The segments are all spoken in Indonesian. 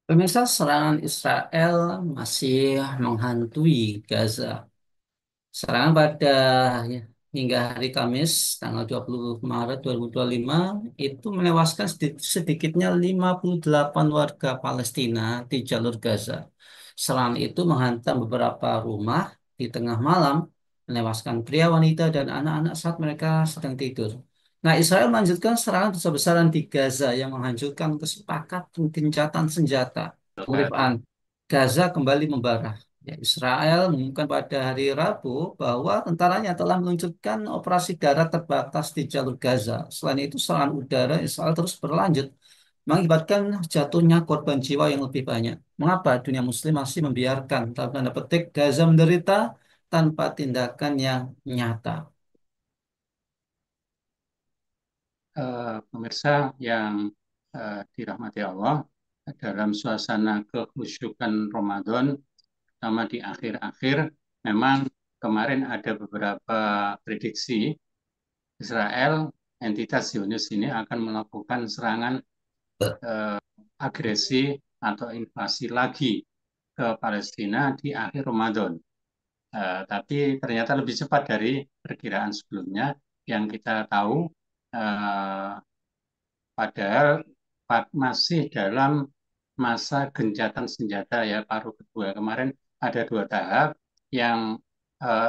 Pemirsa, serangan Israel masih menghantui Gaza. Serangan pada ya, hingga hari Kamis tanggal 20 Maret 2025 itu menewaskan sedikitnya 58 warga Palestina di jalur Gaza. Serangan itu menghantam beberapa rumah di tengah malam, menewaskan pria, wanita, dan anak-anak saat mereka sedang tidur. Nah, Israel melanjutkan serangan besar-besaran di Gaza yang menghancurkan kesepakatan gencatan senjata. Pengeribaan Gaza kembali membara. Ya, Israel mengumumkan pada hari Rabu bahwa tentaranya telah meluncurkan operasi darat terbatas di jalur Gaza. Selain itu, serangan udara Israel terus berlanjut, mengakibatkan jatuhnya korban jiwa yang lebih banyak. Mengapa dunia Muslim masih membiarkan, dalam tanda petik, Gaza menderita tanpa tindakan yang nyata? Pemirsa yang dirahmati Allah, dalam suasana kekhusyukan Ramadan, terutama di akhir-akhir, memang kemarin ada beberapa prediksi Israel, entitas Zionis ini akan melakukan serangan eh, agresi atau invasi lagi ke Palestina di akhir Ramadan. Tapi ternyata lebih cepat dari perkiraan sebelumnya yang kita tahu. eh, Padahal masih dalam masa gencatan senjata ya paruh kedua. Kemarin ada dua tahap yang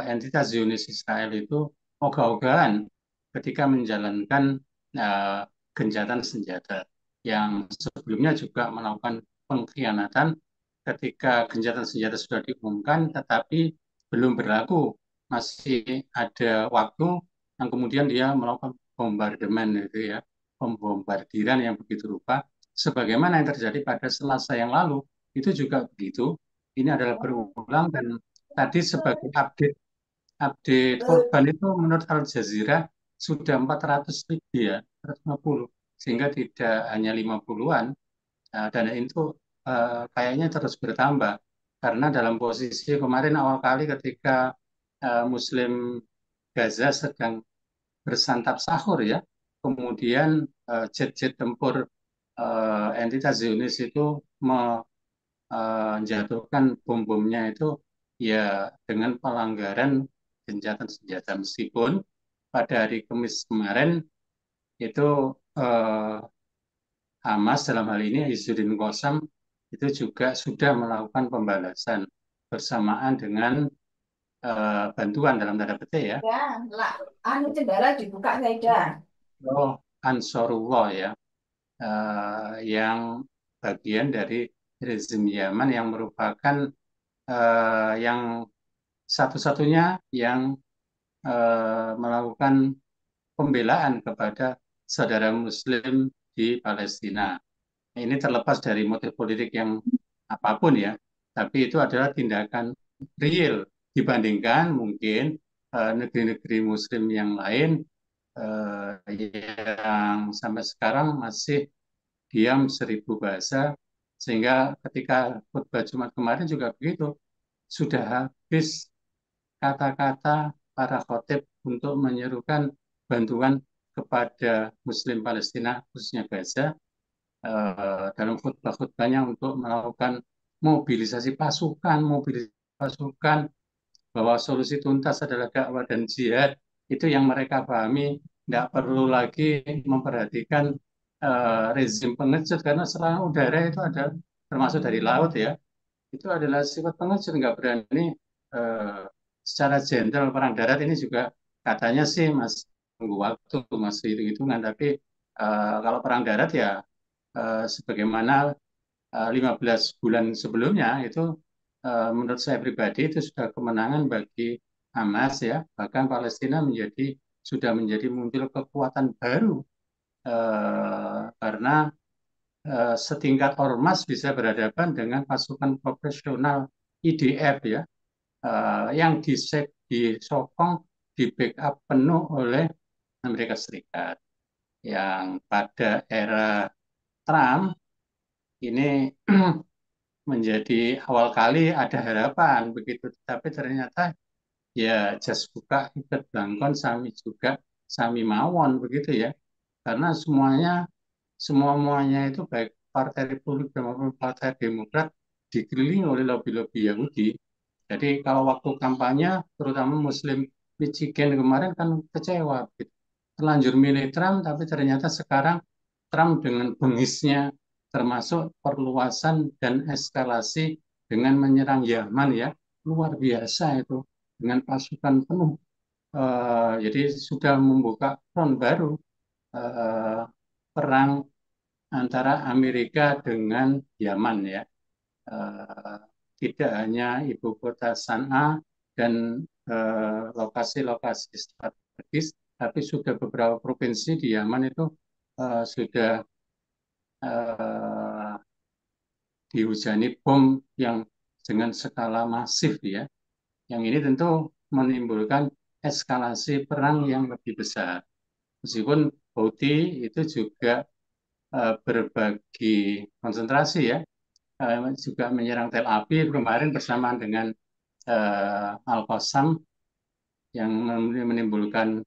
entitas Zionis Israel itu ogah-ogahan ketika menjalankan eh, gencatan senjata. Yang sebelumnya juga melakukan pengkhianatan ketika gencatan senjata sudah diumumkan tetapi belum berlaku. Masih ada waktu yang kemudian dia melakukan bombardemen itu ya, pembombardiran yang begitu rupa sebagaimana yang terjadi pada Selasa yang lalu itu juga begitu. Ini adalah berulang dan tadi sebagai update update korban itu menurut Al Jazeera sudah 400 lebih ya, 450 sehingga tidak hanya 50-an. Nah, dan itu kayaknya terus bertambah karena dalam posisi kemarin awal kali ketika Muslim Gaza sedang bersantap sahur ya. Kemudian jet-jet tempur entitas Zionis itu menjatuhkan bom-bomnya itu ya dengan pelanggaran gencatan senjata meskipun pada hari Kamis kemarin itu eh, Hamas dalam hal ini Izzuddin Qassam itu juga sudah melakukan pembalasan bersamaan dengan bantuan dalam tanda petik ya. Ya, lah, anu jendela dibuka saja. Oh, Ansarullah ya, yang bagian dari rezim Yaman yang merupakan yang satu-satunya yang melakukan pembelaan kepada saudara Muslim di Palestina. Ini terlepas dari motif politik yang apapun ya, tapi itu adalah tindakan real dibandingkan mungkin negeri-negeri Muslim yang lain yang sampai sekarang masih diam seribu bahasa, sehingga ketika khutbah Jumat kemarin juga begitu, sudah habis kata-kata para khotib untuk menyerukan bantuan kepada Muslim Palestina, khususnya Gaza, dalam khutbah-khutbahnya untuk melakukan mobilisasi pasukan, bahwa solusi tuntas adalah dakwah dan jihad, itu yang mereka pahami, tidak perlu lagi memperhatikan rezim pengecut, karena serangan udara itu ada termasuk dari laut ya, itu adalah sifat pengecut, nggak berani eh, secara jenderal. Perang darat ini juga katanya sih masih tunggu waktu, masih hitung-hitungan, tapi kalau perang darat ya sebagaimana 15 bulan sebelumnya itu menurut saya pribadi itu sudah kemenangan bagi Hamas ya, bahkan Palestina sudah menjadi muncul kekuatan baru karena setingkat ormas bisa berhadapan dengan pasukan profesional IDF ya, yang disokong, di backup penuh oleh Amerika Serikat, yang pada era Trump ini menjadi awal kali ada harapan begitu, tapi ternyata ya jas buka ikut belangkon sami juga sami mawon begitu ya, karena semuanya itu baik Partai Republik maupun Partai Demokrat dikelilingi oleh lobby-lobby Yahudi. Jadi kalau waktu kampanye, terutama Muslim Michigan kemarin kan kecewa, gitu. Terlanjur milih Trump, tapi ternyata sekarang Trump dengan bengisnya, termasuk perluasan dan eskalasi dengan menyerang Yaman ya, luar biasa itu dengan pasukan penuh. Jadi sudah membuka front baru, eh, perang antara Amerika dengan Yaman ya. Eh, Tidak hanya ibu kota Sanaa dan lokasi-lokasi strategis, tapi sudah beberapa provinsi di Yaman itu sudah eh, dihujani bom yang dengan skala masif ya. Yang ini tentu menimbulkan eskalasi perang yang lebih besar. Meskipun Houthi itu juga berbagi konsentrasi ya, juga menyerang Tel Aviv kemarin bersamaan dengan Al-Qassam yang menimbulkan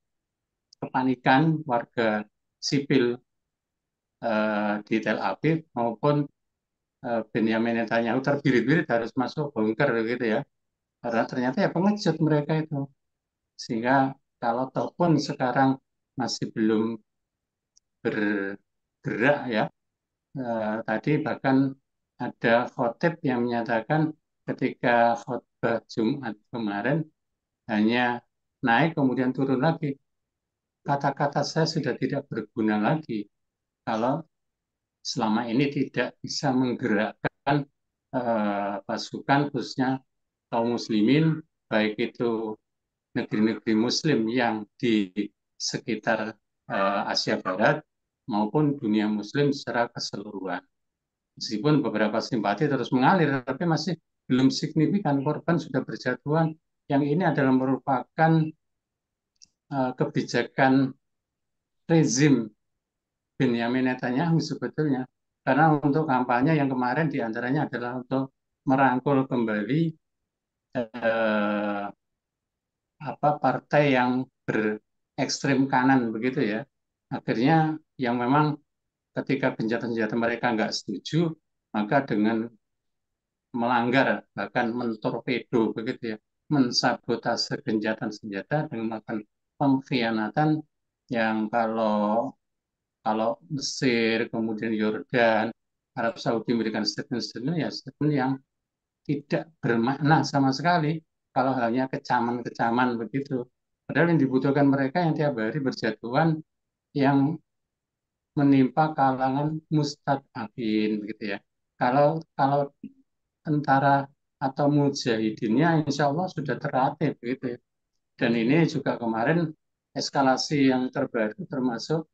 kepanikan warga sipil di Tel Aviv maupun Benyamin Netanyahu terbirit-birit harus masuk bunker gitu ya. Karena ternyata ya pengecut mereka itu. Sehingga kalau toh pun sekarang masih belum bergerak ya. Tadi bahkan ada khotib yang menyatakan ketika khutbah Jumat kemarin hanya naik kemudian turun lagi. Kata-kata saya sudah tidak berguna lagi kalau selama ini tidak bisa menggerakkan pasukan khususnya kaum muslimin baik itu negeri-negeri muslim yang di sekitar Asia Barat maupun dunia muslim secara keseluruhan. Meskipun beberapa simpati terus mengalir, tapi masih belum signifikan korban sudah berjatuhan. Yang ini adalah merupakan kebijakan rezim Benyamin Netanyahu sebetulnya. Karena untuk kampanye yang kemarin diantaranya adalah untuk merangkul kembali eh, partai yang berekstrem kanan begitu ya. Akhirnya yang memang ketika senjata-senjata mereka nggak setuju, maka dengan melanggar bahkan mentorpedo begitu ya, mensabotase gencatan senjata dengan melakukan pengkhianatan yang kalau kalau Mesir kemudian Yordan Arab Saudi memberikan statement-statement ya statement yang tidak bermakna sama sekali kalau hanya kecaman-kecaman begitu. Padahal yang dibutuhkan mereka yang tiap hari berjatuhan yang menimpa kalangan mustadafin gitu ya. Kalau kalau tentara atau mujahidinnya insya Allah sudah terlatih begitu ya. Dan ini juga kemarin eskalasi yang terbaru termasuk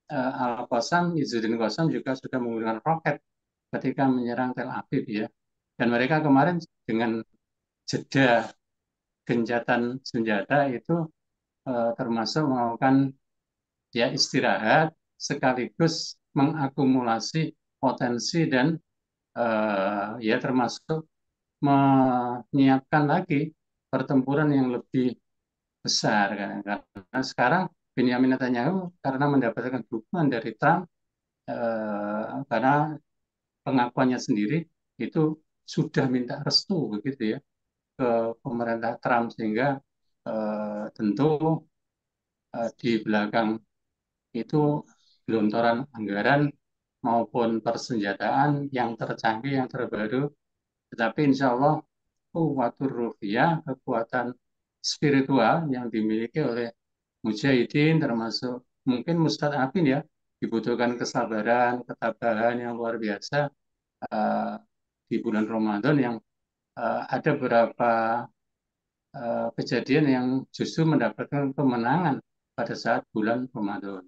Al-Qassam, Izzuddin Qassam juga sudah menggunakan roket ketika menyerang Tel Aviv ya. Dan mereka kemarin dengan jeda gencatan senjata itu termasuk melakukan ya istirahat sekaligus mengakumulasi potensi dan ya termasuk menyiapkan lagi pertempuran yang lebih besar kan. Karena sekarang Benjamin Netanyahu karena mendapatkan dukungan dari Trump karena pengakuannya sendiri itu sudah minta restu begitu ya ke pemerintah Trump sehingga tentu di belakang itu gelontoran anggaran maupun persenjataan yang tercanggih yang terbaru tetapi insya Allah kuwatur rupiah kekuatan spiritual yang dimiliki oleh mujahidin termasuk mungkin mustadafin ya dibutuhkan kesabaran ketabahan yang luar biasa uh, di bulan Ramadan yang ada beberapa kejadian yang justru mendapatkan kemenangan pada saat bulan Ramadan.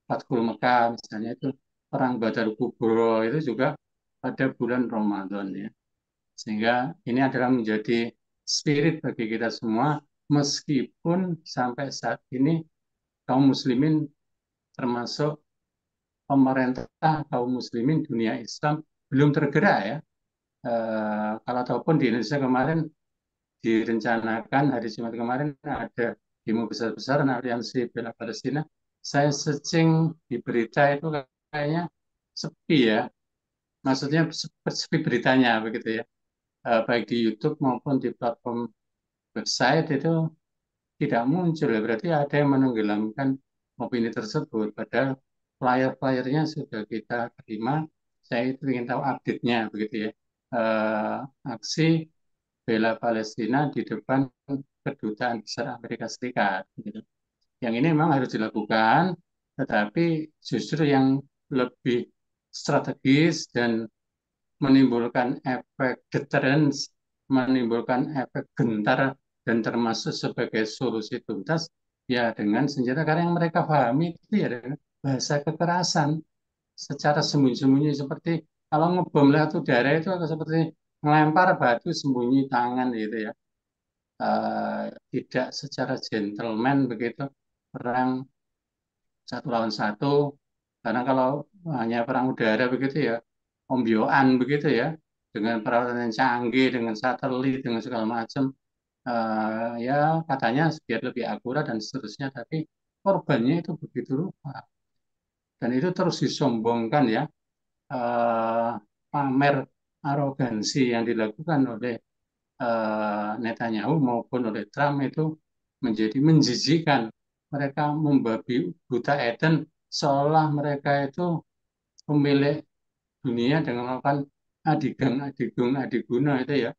Fathul Mekah misalnya itu perang Badar Kubro itu juga pada bulan Ramadan ya. Sehingga ini adalah menjadi spirit bagi kita semua meskipun sampai saat ini kaum muslimin termasuk pemerintah kaum muslimin dunia Islam belum tergerak ya. Kalau ataupun di Indonesia kemarin direncanakan hari Jumat kemarin ada demo besar-besaran aliansi bela Palestina. Saya searching di berita itu kayaknya sepi ya. maksudnya seperti beritanya begitu ya. Baik di YouTube maupun di platform website itu tidak muncul ya, berarti ada yang menenggelamkan opini tersebut. Padahal flyer-flyernya sudah kita terima. Saya itu ingin tahu update-nya begitu ya. Aksi bela Palestina di depan kedutaan besar Amerika Serikat. Gitu. Yang ini memang harus dilakukan, tetapi justru yang lebih strategis dan menimbulkan efek deterrence, menimbulkan efek gentar dan termasuk sebagai solusi tuntas ya dengan senjata karena yang mereka pahami itu ya dengan bahasa kekerasan secara sembunyi-sembunyi seperti kalau ngebom lewat udara itu seperti melempar batu sembunyi tangan gitu ya. Tidak secara gentleman begitu perang satu lawan satu karena kalau hanya perang udara begitu ya ombyoan begitu ya dengan peralatan yang canggih dengan satelit dengan segala macam ya katanya biar lebih akurat dan seterusnya tapi korbannya itu begitu rupa dan itu terus disombongkan ya eh, pamer arogansi yang dilakukan oleh Netanyahu maupun oleh Trump itu menjadi menjijikan. Mereka membabi buta Eden seolah mereka itu pemilik dunia dengan melakukan adigang, adigung, adiguna itu ya.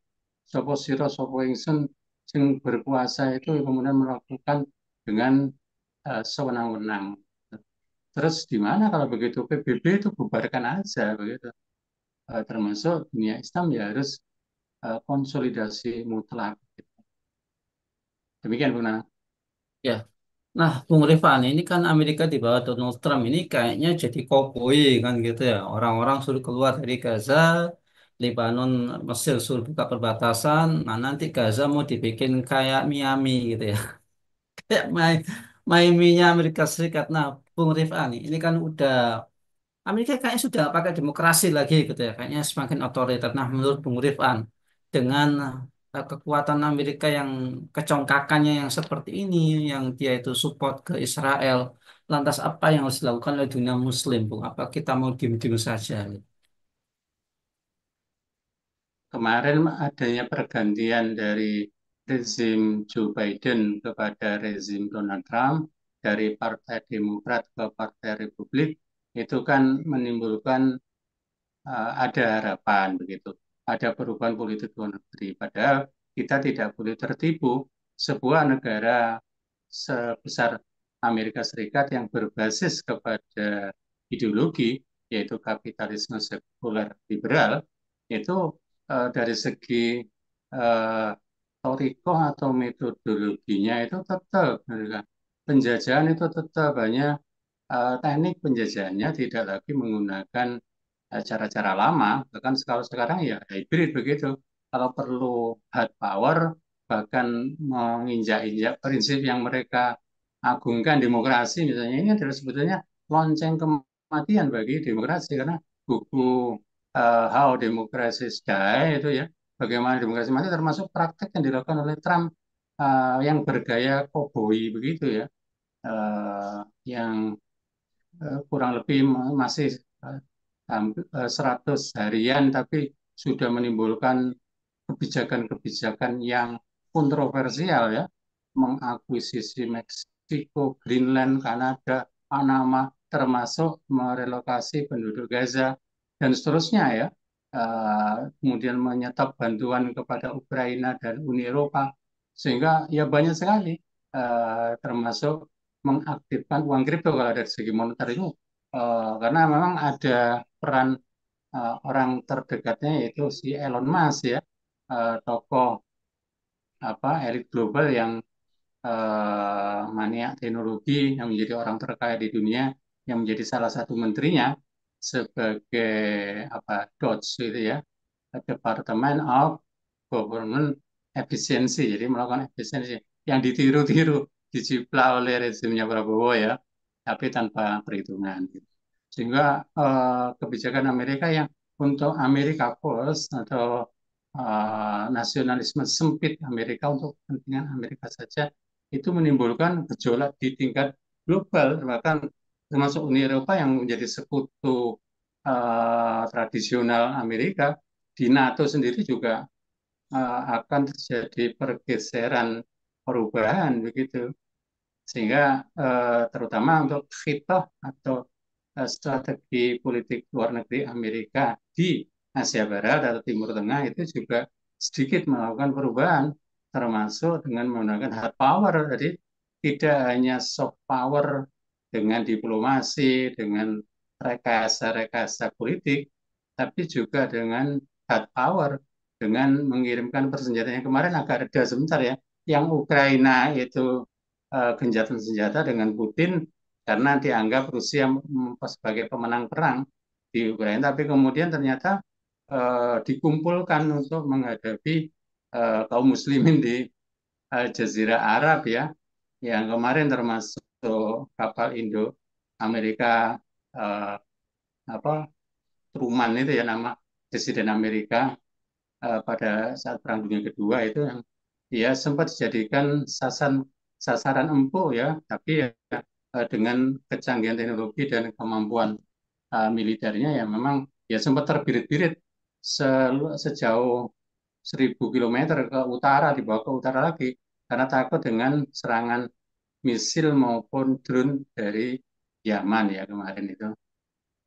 Sopo siro, sopo ingsun, sing berkuasa itu kemudian melakukan dengan sewenang-wenang. Terus di mana kalau begitu PBB itu bubarkan aja begitu. Termasuk dunia Islam ya harus konsolidasi mutlak. Demikian Bu Nana. Ya. Nah, Bung Rifan, ini kan Amerika di bawah Donald Trump ini kayaknya jadi koboi kan gitu ya. Orang-orang suruh keluar dari Gaza, Lebanon, Mesir suruh buka perbatasan. Nah, nanti Gaza mau dibikin kayak Miami gitu ya. Kayak Miami-nya Amerika Serikat. Nah, Bung Rifan, ini kan udah Amerika kayaknya sudah pakai demokrasi lagi gitu ya. Kayaknya semakin otoriter. Nah, menurut Bung Rifan, dengan kekuatan Amerika yang kecongkakannya yang seperti ini, yang dia itu support ke Israel, lantas apa yang harus dilakukan oleh dunia Muslim, Bung? Apa kita mau diem-diem saja? Kemarin adanya pergantian dari rezim Joe Biden kepada rezim Donald Trump, dari Partai Demokrat ke Partai Republik, itu kan menimbulkan ada harapan begitu, ada perubahan politik luar negeri. Padahal kita tidak boleh tertipu sebuah negara sebesar Amerika Serikat yang berbasis kepada ideologi yaitu kapitalisme sekuler liberal itu dari segi eh, torikoh atau metodologinya itu tetap gitu kan. Penjajahan itu tetap hanya teknik penjajahannya tidak lagi menggunakan cara-cara lama, bahkan kalau sekarang ya hybrid begitu. Kalau perlu hard power, bahkan menginjak-injak prinsip yang mereka agungkan demokrasi, misalnya ini adalah sebetulnya lonceng kematian bagi demokrasi karena buku How Democracy Die itu ya, bagaimana demokrasi mati termasuk praktek yang dilakukan oleh Trump yang bergaya koboi begitu ya, yang kurang lebih masih 100 harian tapi sudah menimbulkan kebijakan-kebijakan yang kontroversial ya, mengakuisisi Meksiko, Greenland, Kanada, Panama, termasuk merelokasi penduduk Gaza dan seterusnya ya. Kemudian menyetop bantuan kepada Ukraina dan Uni Eropa sehingga ya banyak sekali termasuk mengaktifkan uang kripto kalau dari segi moneter itu karena memang ada peran orang terdekatnya yaitu si Elon Musk ya, tokoh apa elit global yang maniak teknologi yang menjadi orang terkaya di dunia yang menjadi salah satu menterinya sebagai apa DOGE itu ya, Department of Government Efficiency, jadi melakukan efisiensi yang ditiru-tiru diciplak oleh rezimnya Prabowo ya, tapi tanpa perhitungan. Sehingga kebijakan Amerika yang untuk Amerika First atau nasionalisme sempit Amerika untuk kepentingan Amerika saja itu menimbulkan gejolak di tingkat global bahkan termasuk Uni Eropa yang menjadi sekutu tradisional Amerika, di NATO sendiri juga akan terjadi pergeseran perubahan begitu. Sehingga terutama untuk khitoh atau strategi politik luar negeri Amerika di Asia Barat atau Timur Tengah itu juga sedikit melakukan perubahan, termasuk dengan menggunakan hard power. Jadi tidak hanya soft power dengan diplomasi, dengan rekayasa-rekayasa politik, tapi juga dengan hard power, dengan mengirimkan persenjataan. Yang kemarin agak reda sebentar ya, yang Ukraina itu gencatan senjata dengan Putin karena dianggap Rusia sebagai pemenang perang di Ukraina, tapi kemudian ternyata dikumpulkan untuk menghadapi kaum muslimin di Jazirah Arab ya, yang kemarin termasuk kapal Indo Amerika eh, apa Truman itu ya nama Presiden Amerika pada saat Perang Dunia Kedua itu yang dia sempat dijadikan sasaran empuk ya, tapi ya, dengan kecanggihan teknologi dan kemampuan militernya yang memang ya sempat terbirit-birit sejauh 1.000 kilometer ke utara, dibawa ke utara lagi karena takut dengan serangan misil maupun drone dari Yaman ya kemarin itu.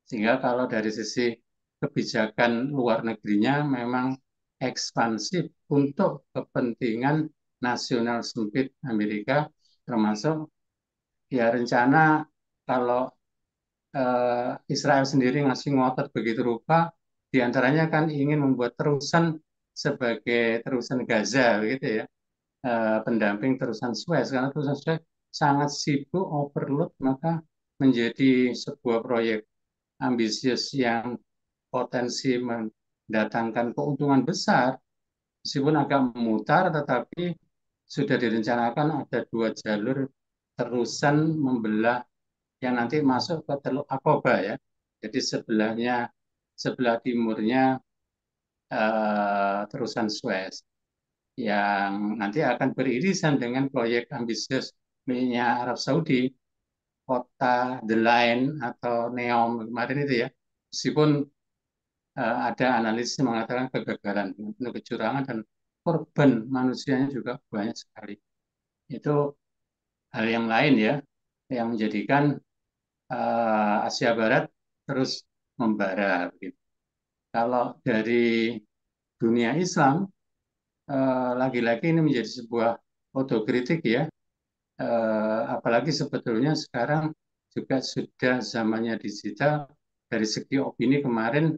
Sehingga kalau dari sisi kebijakan luar negerinya memang ekspansif untuk kepentingan nasional sempit Amerika, termasuk ya rencana kalau Israel sendiri ngasih ngotot begitu rupa, diantaranya kan ingin membuat terusan sebagai terusan Gaza, begitu ya, pendamping terusan Suez, karena terusan Suez sangat sibuk, overload, maka menjadi sebuah proyek ambisius yang potensi mendatangkan keuntungan besar, meskipun agak memutar, tetapi sudah direncanakan ada 2 jalur terusan membelah yang nanti masuk ke Teluk Aqaba ya. Jadi sebelah timurnya terusan Suez yang nanti akan beririsan dengan proyek ambisius miliknya Arab Saudi, kota The Line atau Neom kemarin itu ya. Meskipun ada analisis yang mengatakan kegagalan, penuh kecurangan dan korban manusianya juga banyak sekali. Itu hal yang lain ya, yang menjadikan Asia Barat terus membara. Gitu. Kalau dari dunia Islam, lagi-lagi ini menjadi sebuah otokritik ya, apalagi sebetulnya sekarang juga sudah zamannya digital, dari segi opini kemarin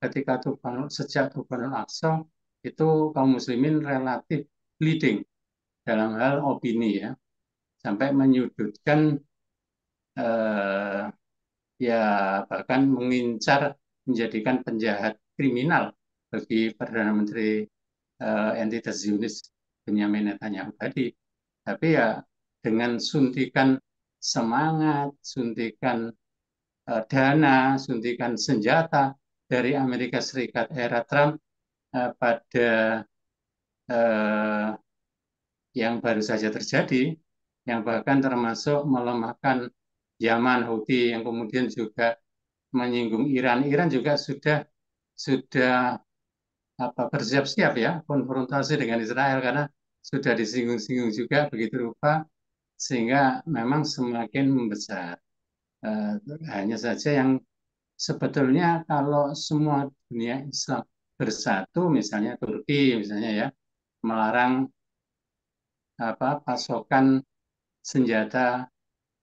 ketika sejak Tufanul Aqsa itu kaum muslimin relatif leading dalam hal opini ya, sampai menyudutkan eh, ya bahkan mengincar menjadikan penjahat kriminal bagi Perdana Menteri entitas Zionis Benyamin Netanyahu tadi. Tapi ya dengan suntikan semangat, suntikan dana, suntikan senjata dari Amerika Serikat era Trump pada eh, yang baru saja terjadi, yang bahkan termasuk melemahkan Yaman Houthi yang kemudian juga menyinggung Iran. Iran juga sudah bersiap-siap ya konfrontasi dengan Israel karena sudah disinggung-singgung juga begitu rupa sehingga memang semakin membesar. Eh, Hanya saja yang sebetulnya kalau semua dunia Islam bersatu, misalnya Turki misalnya ya melarang pasokan senjata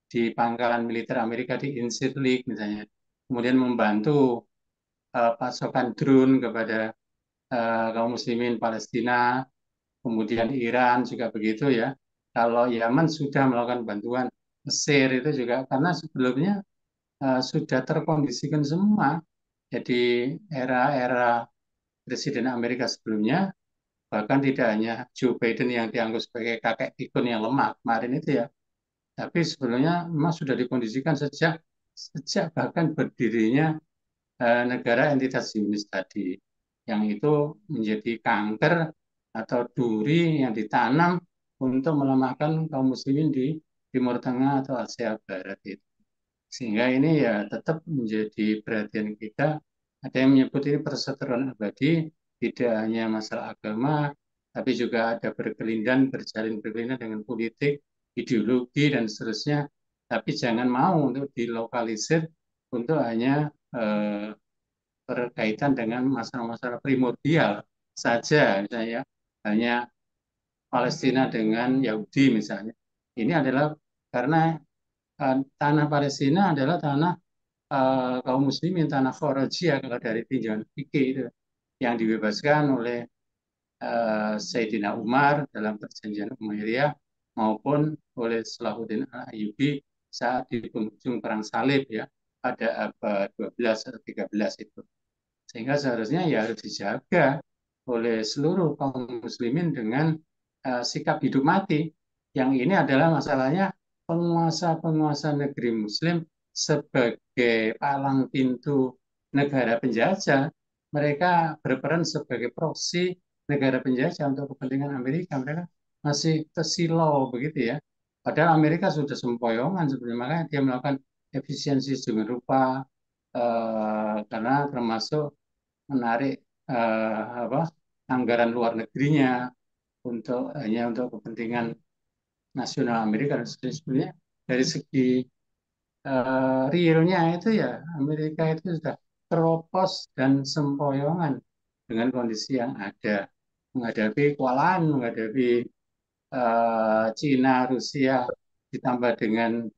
di pangkalan militer Amerika di Incirlik misalnya, kemudian membantu pasokan drone kepada kaum muslimin Palestina, kemudian Iran juga begitu ya. Kalau Yaman sudah melakukan bantuan, Mesir itu juga karena sebelumnya sudah terkondisikan semua. Jadi era-era Presiden Amerika sebelumnya, bahkan tidak hanya Joe Biden yang dianggap sebagai kakek pikun yang lemah kemarin itu ya, tapi sebelumnya memang sudah dikondisikan sejak sejak bahkan berdirinya negara entitas Zionis tadi, yang itu menjadi kanker atau duri yang ditanam untuk melemahkan kaum muslimin di Timur Tengah atau Asia Barat itu. Sehingga ini ya tetap menjadi perhatian kita. Ada yang menyebut ini perseteruan abadi, tidak hanya masalah agama, tapi juga ada berkelindan, berkelindan dengan politik, ideologi, dan seterusnya. Tapi jangan mau untuk dilokalisir untuk hanya berkaitan dengan masalah-masalah primordial saja, misalnya hanya Palestina dengan Yahudi misalnya. Ini adalah karena tanah Palestina adalah tanah kaum muslimin, tanah Kharajiyah kalau dari tinjauan fikih itu yang dibebaskan oleh Sayyidina Umar dalam perjanjian Umayyah maupun oleh Salahuddin Al-Ayyubi saat di penghujung perang salib ya pada abad 12 atau 13 itu. Sehingga seharusnya ya harus dijaga oleh seluruh kaum muslimin dengan sikap hidup mati. Yang ini adalah masalahnya penguasa-penguasa negeri muslim sebagai palang pintu negara penjajah. Mereka berperan sebagai proksi negara penjajah untuk kepentingan Amerika. Mereka masih tersilau begitu ya. Padahal Amerika sudah sempoyongan sebenarnya, makanya dia melakukan efisiensi dengan rupa karena termasuk menarik apa anggaran luar negerinya untuk hanya untuk kepentingan nasional Amerika dan sebenarnya dari segi realnya itu ya Amerika itu sudah keropos dan sempoyongan dengan kondisi yang ada menghadapi kewalahan menghadapi Cina Rusia ditambah dengan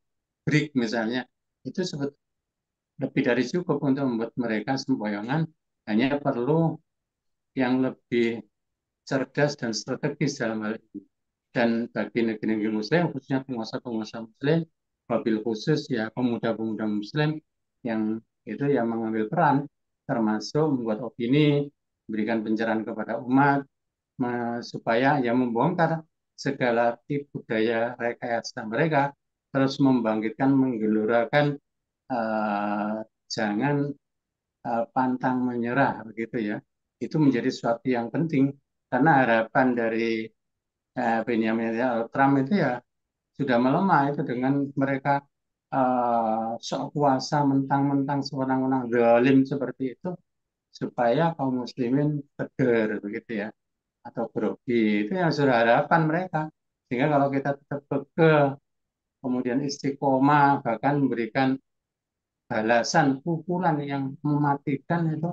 BRIC misalnya itu lebih dari cukup untuk membuat mereka sempoyongan hanya perlu yang lebih cerdas dan strategis dalam hal ini. Dan bagi negeri-negeri Muslim, khususnya penguasa-penguasa Muslim, wabil khusus ya pemuda-pemuda Muslim yang itu yang mengambil peran, termasuk membuat opini, memberikan pencerahan kepada umat, supaya yang membongkar segala tipu daya rekayasa mereka, terus membangkitkan, menggelurakan, uh, jangan pantang menyerah begitu ya. Itu menjadi sesuatu yang penting karena harapan dari Benjamin Trump itu ya sudah melemah itu dengan mereka sok kuasa mentang-mentang sewenang-wenang zalim seperti itu supaya kaum muslimin tegar begitu ya atau grogi itu yang sudah harapan mereka sehingga kalau kita tetap kekeh kemudian istiqomah bahkan memberikan balasan pukulan yang mematikan itu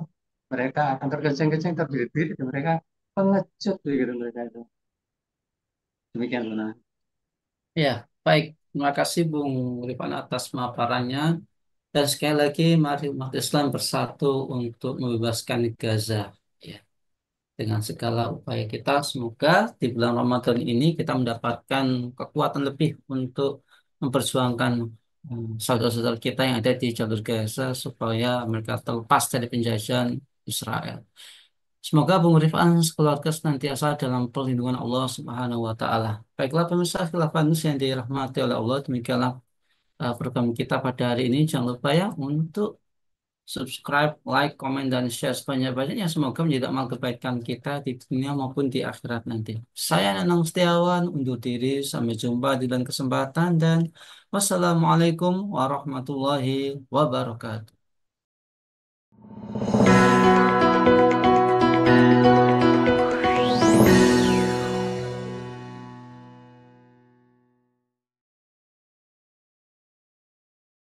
mereka akan terkencing-kencing terbirit-birit mereka pengecut begitu mereka itu demikian Luna. Ya, baik. Terima kasih Bung Rifan atas pemaparannya. Dan sekali lagi, mari umat Islam bersatu untuk membebaskan Gaza. Ya, dengan segala upaya kita, semoga di bulan Ramadan ini kita mendapatkan kekuatan lebih untuk memperjuangkan saudara-saudara kita yang ada di jalur Gaza supaya mereka terlepas dari penjajahan Israel. Semoga Bung Rifan sekeluarga senantiasa dalam perlindungan Allah Subhanahu wa taala. Baiklah pemirsa khilafah yang dirahmati oleh Allah, demikianlah program kita pada hari ini. Jangan lupa ya untuk subscribe, like, komen, dan share sebanyak-banyaknya. Semoga menjadi amal kebaikan kita di dunia maupun di akhirat nanti. Saya Nanang Setiawan, undur diri. Sampai jumpa di lain kesempatan dan wassalamualaikum warahmatullahi wabarakatuh.